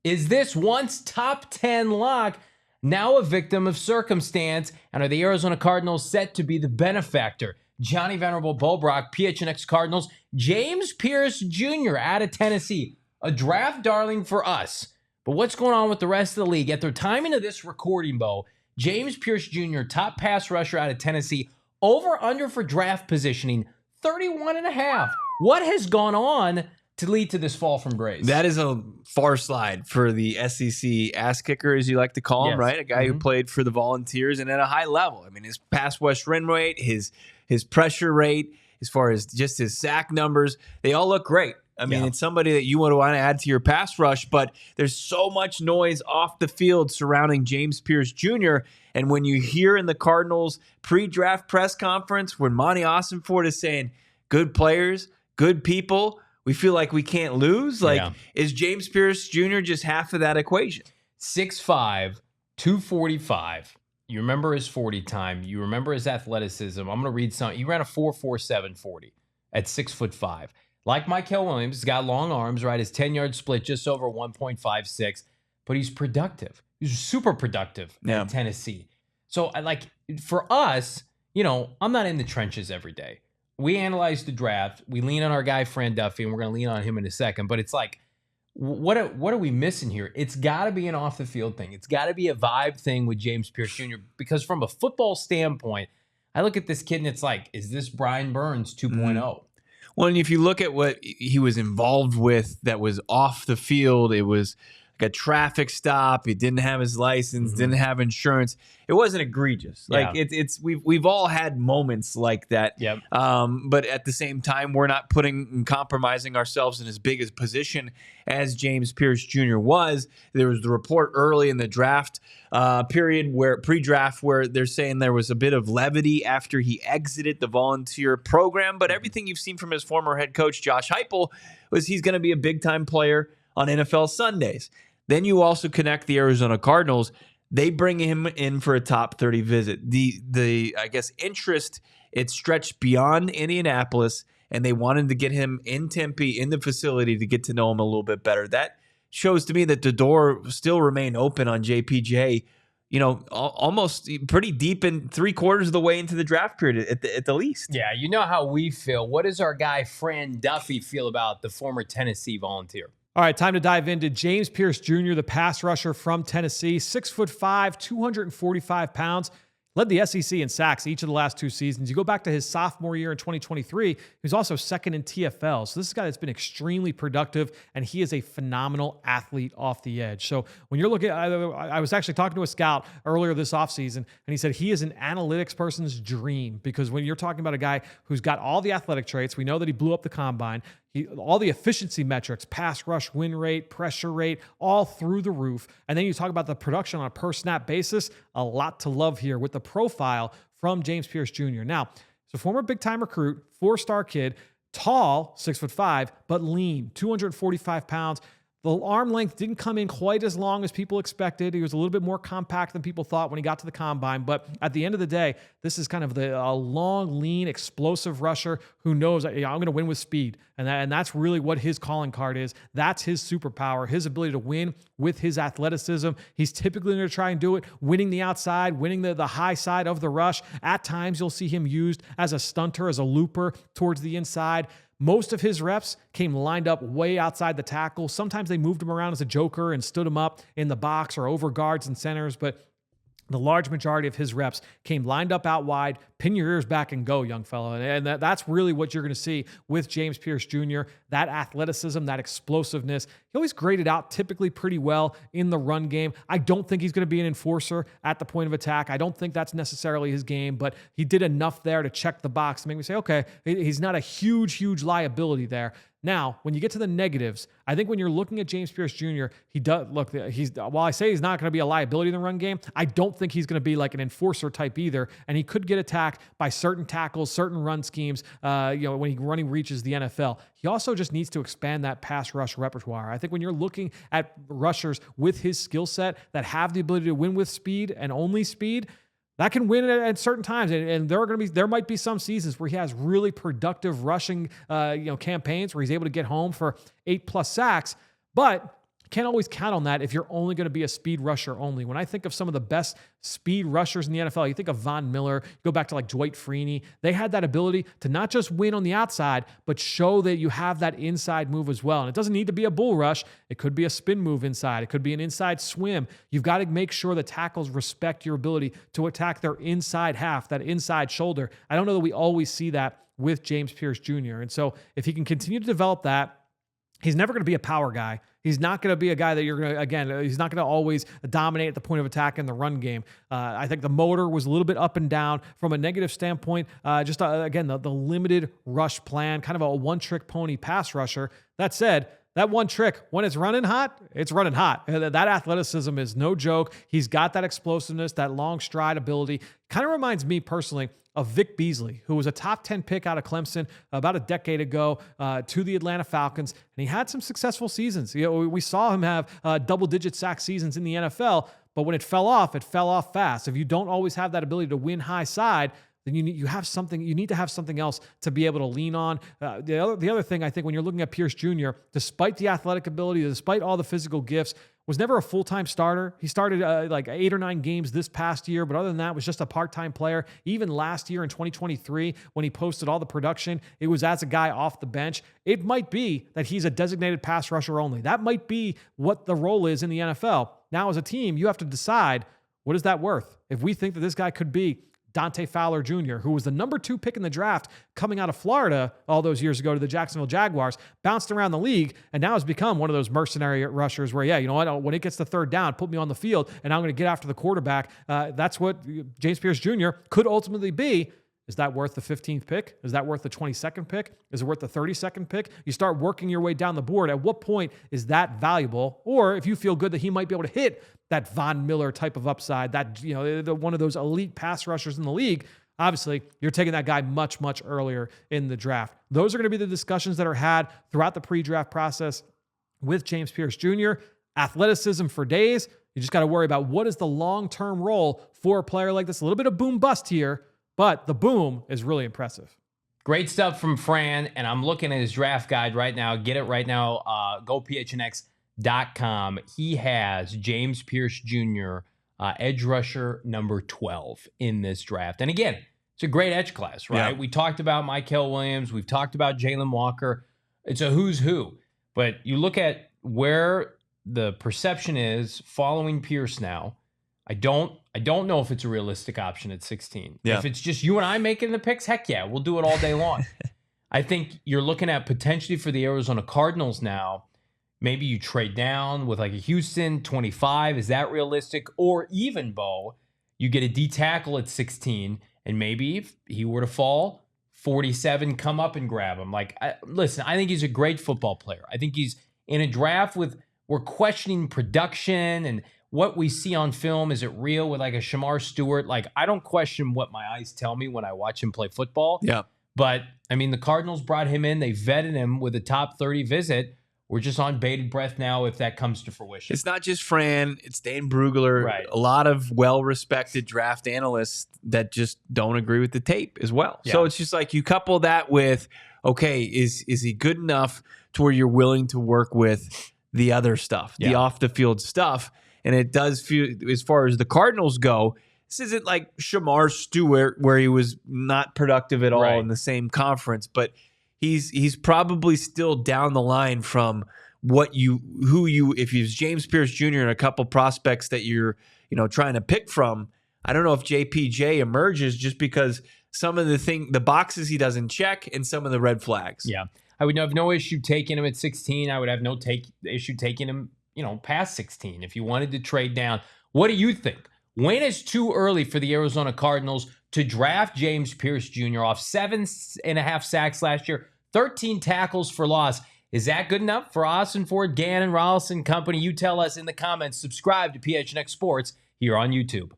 Is this once top 10 lock now a victim of circumstance? And are the Arizona Cardinals set to be the benefactor? Johnny Venerable, Brack, PHNX Cardinals, James Pearce Jr. out of Tennessee, a draft darling for us. But what's going on with the rest of the league? At the timing of this recording, Bo, James Pearce Jr., top pass rusher out of Tennessee, over-under for draft positioning, 31.5. What has gone on to lead to this fall from grace? That is a far slide for the SEC ass kicker, as you like to call him, right? A guy who played for the Volunteers and at a high level. I mean, his pass rush run rate, his pressure rate, as far as just his sack numbers, they all look great. I mean, it's somebody that you would want to add to your pass rush, but there's so much noise off the field surrounding James Pearce Jr. And when you hear in the Cardinals pre-draft press conference when Monty Ossenfort is saying, good players, good people, we feel like we can't lose. Is James Pearce Jr. just half of that equation? 6'5", 245. You remember his 40 time. You remember his athleticism. I'm going to read something. He ran a 4.47 40 at 6'5". Like Mykel Williams, he's got long arms, right? His 10-yard split just over 1.56, but he's productive. He's super productive at Tennessee. So, for us, I'm not in the trenches every day. We analyze the draft. We lean on our guy, Fran Duffy, and we're going to lean on him in a second. But it's like, what are we missing here? It's got to be an off-the-field thing. It's got to be a vibe thing with James Pearce Jr. Because from a football standpoint, I look at this kid and it's like, is this Brian Burns 2.0? Well, and if you look at what he was involved with that was off the field, it was like a traffic stop. He didn't have his license, didn't have insurance. It wasn't egregious. We've all had moments like that. Yep. But at the same time, we're not putting and compromising ourselves in as big a position as James Pearce Jr. was. There was the report early in the draft period, pre-draft, where they're saying there was a bit of levity after he exited the volunteer program. But everything you've seen from his former head coach, Josh Heupel, was he's going to be a big-time player on NFL Sundays. Then you also connect the Arizona Cardinals. They bring him in for a top 30 visit. The I guess interest, it stretched beyond Indianapolis, and they wanted to get him in Tempe in the facility to get to know him a little bit better. That shows to me that the door still remained open on JPJ, almost pretty deep in 3/4 of the way into the draft period at the least. Yeah, you know how we feel. What does our guy Fran Duffy feel about the former Tennessee Volunteer? All right, time to dive into James Pearce Jr., the pass rusher from Tennessee, 6'5", 245 pounds. Led the SEC in sacks each of the last two seasons. You go back to his sophomore year in 2023, he was also second in TFL. So this is a guy that's been extremely productive, and he is a phenomenal athlete off the edge. So when you're looking, I was actually talking to a scout earlier this offseason, and he said he is an analytics person's dream, because when you're talking about a guy who's got all the athletic traits, we know that he blew up the combine, all the efficiency metrics, pass rush, win rate, pressure rate, all through the roof. And then you talk about the production on a per snap basis, a lot to love here with the profile from James Pearce Jr. Now, he's a former big-time recruit, 4-star kid, tall, 6'5", but lean, 245 pounds. The arm length didn't come in quite as long as people expected. He was a little bit more compact than people thought when he got to the combine. But at the end of the day, this is kind of a long, lean, explosive rusher who knows, I'm going to win with speed. And that's really what his calling card is. That's his superpower, his ability to win with his athleticism. He's typically going to try and do it, winning the outside, winning the high side of the rush. At times, you'll see him used as a stunter, as a looper towards the inside. Most of his reps came lined up way outside the tackle. Sometimes they moved him around as a joker and stood him up in the box or over guards and centers, but the large majority of his reps came lined up out wide. Pin your ears back and go, young fella. And that's really what you're going to see with James Pearce Jr., that athleticism, that explosiveness. He always graded out typically pretty well in the run game. I don't think he's going to be an enforcer at the point of attack. I don't think that's necessarily his game, but he did enough there to check the box to make me say, okay, he's not a huge liability there. Now, when you get to the negatives, I think when you're looking at James Pearce Jr., he does look. While I say he's not going to be a liability in the run game, I don't think he's going to be like an enforcer type either. And he could get attacked by certain tackles, certain run schemes. When he reaches the NFL, he also just needs to expand that pass rush repertoire. I think when you're looking at rushers with his skill set that have the ability to win with speed and only speed, that can win at certain times, and there might be some seasons where he has really productive rushing, campaigns where he's able to get home for 8+ sacks. But can't always count on that if you're only going to be a speed rusher only. When I think of some of the best speed rushers in the NFL, you think of Von Miller, you go back to like Dwight Freeney. They had that ability to not just win on the outside, but show that you have that inside move as well. And it doesn't need to be a bull rush. It could be a spin move inside. It could be an inside swim. You've got to make sure the tackles respect your ability to attack their inside half, that inside shoulder. I don't know that we always see that with James Pearce Jr. And so if he can continue to develop that, he's never going to be a power guy. He's not going to be a guy that you're going to, again, he's not going to always dominate at the point of attack in the run game. I think the motor was a little bit up and down from a negative standpoint. Again, the limited rush plan, kind of a one-trick pony pass rusher. That said, that one trick, when it's running hot, it's running hot. That athleticism is no joke. He's got that explosiveness, that long stride ability. Kind of reminds me personally of Vic Beasley, who was a top 10 pick out of Clemson about a decade ago to the Atlanta Falcons. And he had some successful seasons. We saw him have double-digit sack seasons in the NFL, but when it fell off fast. If you don't always have that ability to win high side, then you need to have something else to be able to lean on. The other thing, I think, when you're looking at Pearce Jr., despite the athletic ability, despite all the physical gifts, was never a full-time starter. He started like 8 or 9 games this past year, but other than that, was just a part-time player. Even last year in 2023, when he posted all the production, it was as a guy off the bench. It might be that he's a designated pass rusher only. That might be what the role is in the NFL. Now, as a team, you have to decide, what is that worth? If we think that this guy could be Dante Fowler Jr., who was the number 2 pick in the draft coming out of Florida all those years ago to the Jacksonville Jaguars, bounced around the league, and now has become one of those mercenary rushers where, you know what, when it gets to third down, put me on the field, and I'm going to get after the quarterback. That's what James Pearce Jr. could ultimately be. Is that worth the 15th pick? Is that worth the 22nd pick? Is it worth the 32nd pick? You start working your way down the board. At what point is that valuable? Or if you feel good that he might be able to hit that Von Miller type of upside, that, you know, one of those elite pass rushers in the league, obviously you're taking that guy much, much earlier in the draft. Those are going to be the discussions that are had throughout the pre-draft process with James Pearce Jr. Athleticism for days. You just got to worry about what is the long-term role for a player like this. A little bit of boom bust here, but the boom is really impressive. Great stuff from Fran, and I'm looking at his draft guide right now. Get it right now. Go PHNX.com. He has James Pearce Jr., edge rusher number 12 in this draft. And again, it's a great edge class, right? Yeah. We talked about Mykel Williams. We've talked about Jalen Walker. It's a who's who. But you look at where the perception is following Pearce now. I don't know if it's a realistic option at 16. Yeah. If it's just you and I making the picks, heck yeah, we'll do it all day long. I think you're looking at potentially for the Arizona Cardinals now, maybe you trade down with like a Houston 25. Is that realistic? Or even, Bo, you get a D tackle at 16, and maybe if he were to fall, 47, come up and grab him. Listen, I think he's a great football player. I think he's in a draft we're questioning production and what we see on film. Is it real with like a Shamar Stewart? I don't question what my eyes tell me when I watch him play football. Yeah. But, I mean, the Cardinals brought him in. They vetted him with a top 30 visit. We're just on bated breath now if that comes to fruition. It's not just Fran. It's Dan Brugler. Right. A lot of well-respected draft analysts that just don't agree with the tape as well. Yeah. So it's just like you couple that with, okay, is he good enough to where you're willing to work with the other stuff, the off-the-field stuff? And it does feel, as far as the Cardinals go, this isn't like Shamar Stewart where he was not productive at all in the same conference, but he's probably still down the line from if he's James Pearce Jr. and a couple prospects that you're trying to pick from. I don't know if JPJ emerges just because some of the boxes he doesn't check and some of the red flags. Yeah, I would have no issue taking him at 16. I would have no issue taking him past 16 if you wanted to trade down. What do you think? When is too early for the Arizona Cardinals to draft James Pearce Jr. off 7.5 sacks last year, 13 tackles for loss? Is that good enough for Austin Ford, Gannon, Rolison Company? You tell us in the comments. Subscribe to PHNX Sports here on YouTube.